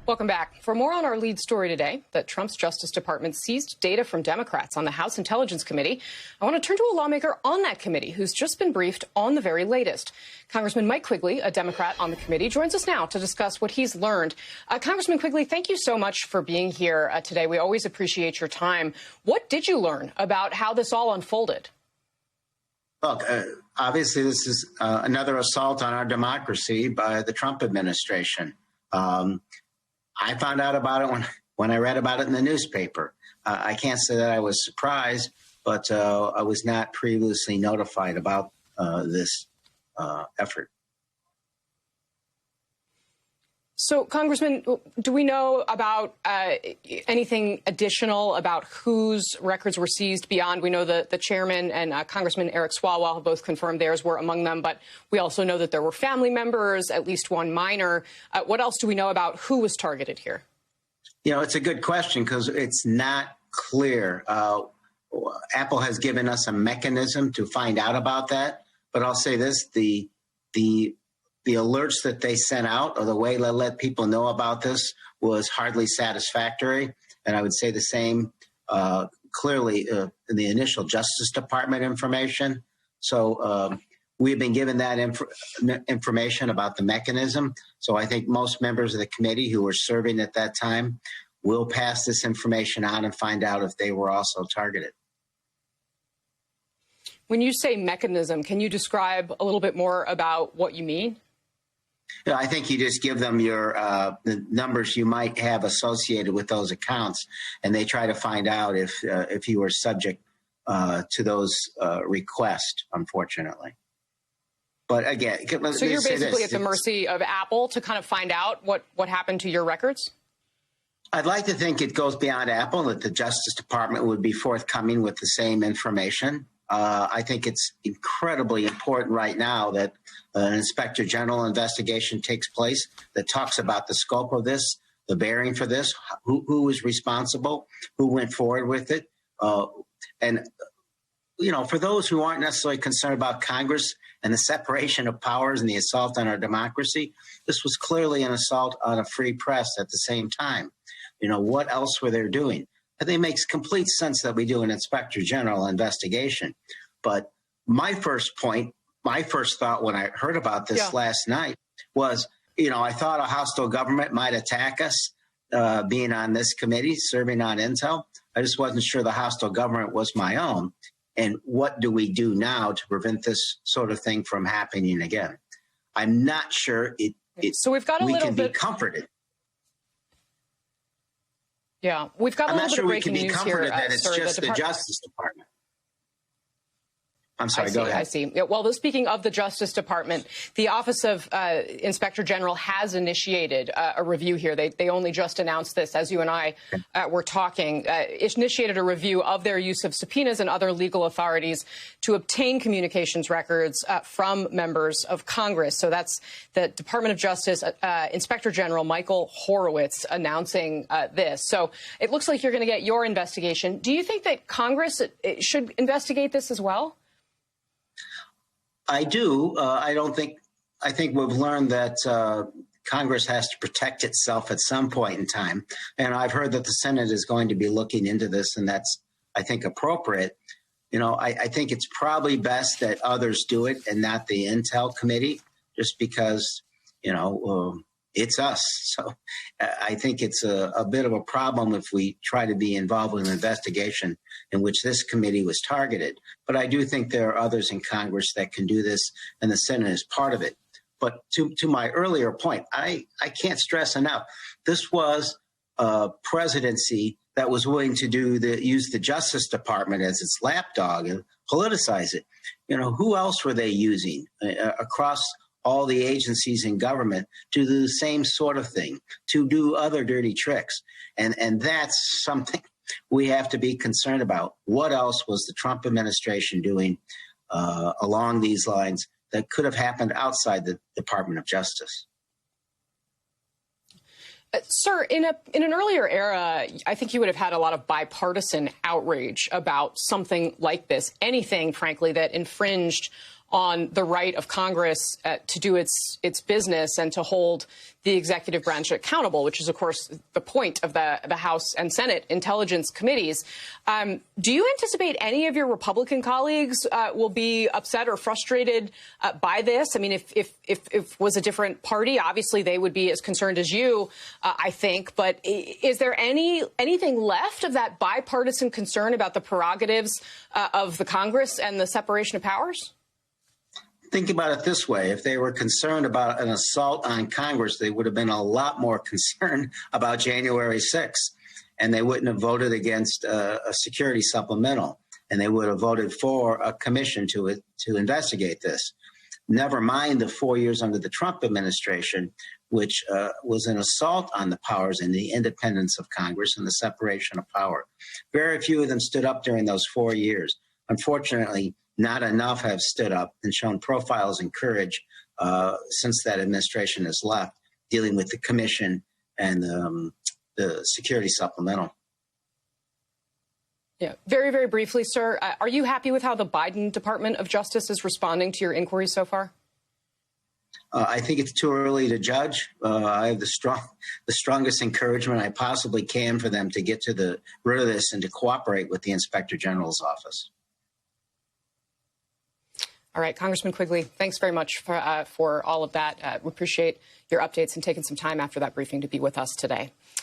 Welcome back. For more on our lead story today, that Trump's Justice Department seized data from Democrats on the House Intelligence Committee, I want to turn to a lawmaker on that committee who's just been briefed on the very latest. Congressman Mike Quigley, a Democrat on the committee, joins us now to discuss what he's learned. Congressman Quigley, thank you so much for being here today. We always appreciate your time. What did you learn about how this all unfolded? Look, obviously, this is another assault on our democracy by the Trump administration. I found out about it when I read about it in the newspaper. I can't say that I was surprised, but I was not previously notified about this effort. So, Congressman, do we know about anything additional about whose records were seized beyond? We know that the chairman and Congressman Eric Swalwell have both confirmed theirs were among them, but we also know that there were family members, at least one minor. What else do we know about who was targeted here? You know, it's a good question because it's not clear. Apple has given us a mechanism to find out about that, but I'll say this, the alerts that they sent out or the way they let people know about this was hardly satisfactory. And I would say the same clearly in the initial Justice Department information. So we've been given that information about the mechanism. So I think most members of the committee who were serving at that time will pass this information on and find out if they were also targeted. When you say mechanism, can you describe a little bit more about what you mean? Yeah, I think you just give them your the numbers you might have associated with those accounts, and they try to find out if you were subject to those requests, unfortunately. But again, so you're basically at the mercy of Apple to kind of find out what happened to your records? I'd like to think it goes beyond Apple, that the Justice Department would be forthcoming with the same information. I think it's incredibly important right now that an Inspector General investigation takes place that talks about the scope of this, the bearing for this, who is responsible, who went forward with it. And, you know, for those who aren't necessarily concerned about Congress and the separation of powers and the assault on our democracy, this was clearly an assault on a free press at the same time. You know, what else were they doing? I think it makes complete sense that we do an Inspector General investigation. But my first thought when I heard about this last night was, you know, I thought a hostile government might attack us being on this committee, serving on intel. I just wasn't sure the hostile government was my own. And what do we do now to prevent this sort of thing from happening again? I'm not sure so we've got a we little can bit be comforted. Yeah, we've got a little bit of breaking news here. That it's just the Justice Department. I'm sorry, go ahead. I see. Yeah, well, speaking of the Justice Department, the Office of Inspector General has initiated a review here. They only just announced this as you and I were talking. Initiated a review of their use of subpoenas and other legal authorities to obtain communications records from members of Congress. So that's the Department of Justice Inspector General Michael Horowitz announcing this. So it looks like you're going to get your investigation. Do you think that Congress should investigate this as well? I do. I think we've learned that Congress has to protect itself at some point in time. And I've heard that the Senate is going to be looking into this, and that's, I think, appropriate. You know, I think it's probably best that others do it and not the Intel Committee, just because, you know, it's us. So I think it's a bit of a problem if we try to be involved with an investigation in which this committee was targeted. But I do think there are others in Congress that can do this, and the Senate is part of it. But to my earlier point, I can't stress enough, this was a presidency that was willing to use the Justice Department as its lapdog and politicize it. You know, who else were they using across all the agencies in government to do the same sort of thing, to do other dirty tricks? And that's something we have to be concerned about. What else was the Trump administration doing along these lines that could have happened outside the Department of Justice? Sir, in an earlier era, I think you would have had a lot of bipartisan outrage about something like this, anything, frankly, that infringed on the right of Congress to do its business and to hold the executive branch accountable, which is, of course, the point of the House and Senate Intelligence Committees. Do you anticipate any of your Republican colleagues will be upset or frustrated by this? I mean, if it was a different party, obviously they would be as concerned as you, I think. But is there anything left of that bipartisan concern about the prerogatives of the Congress and the separation of powers? Think about it this way. If they were concerned about an assault on Congress, they would have been a lot more concerned about January 6th, and they wouldn't have voted against a security supplemental, and they would have voted for a commission to investigate this. Never mind the 4 years under the Trump administration, which was an assault on the powers and the independence of Congress and the separation of power. Very few of them stood up during those 4 years. Unfortunately, not enough have stood up and shown profiles and courage since that administration has left, dealing with the commission and the security supplemental. Yeah. Very, very briefly, sir, are you happy with how the Biden Department of Justice is responding to your inquiry so far? I think it's too early to judge. I have the strongest encouragement I possibly can for them to get to the root of this and to cooperate with the Inspector General's office. All right, Congressman Quigley, thanks very much for all of that. We appreciate your updates and taking some time after that briefing to be with us today.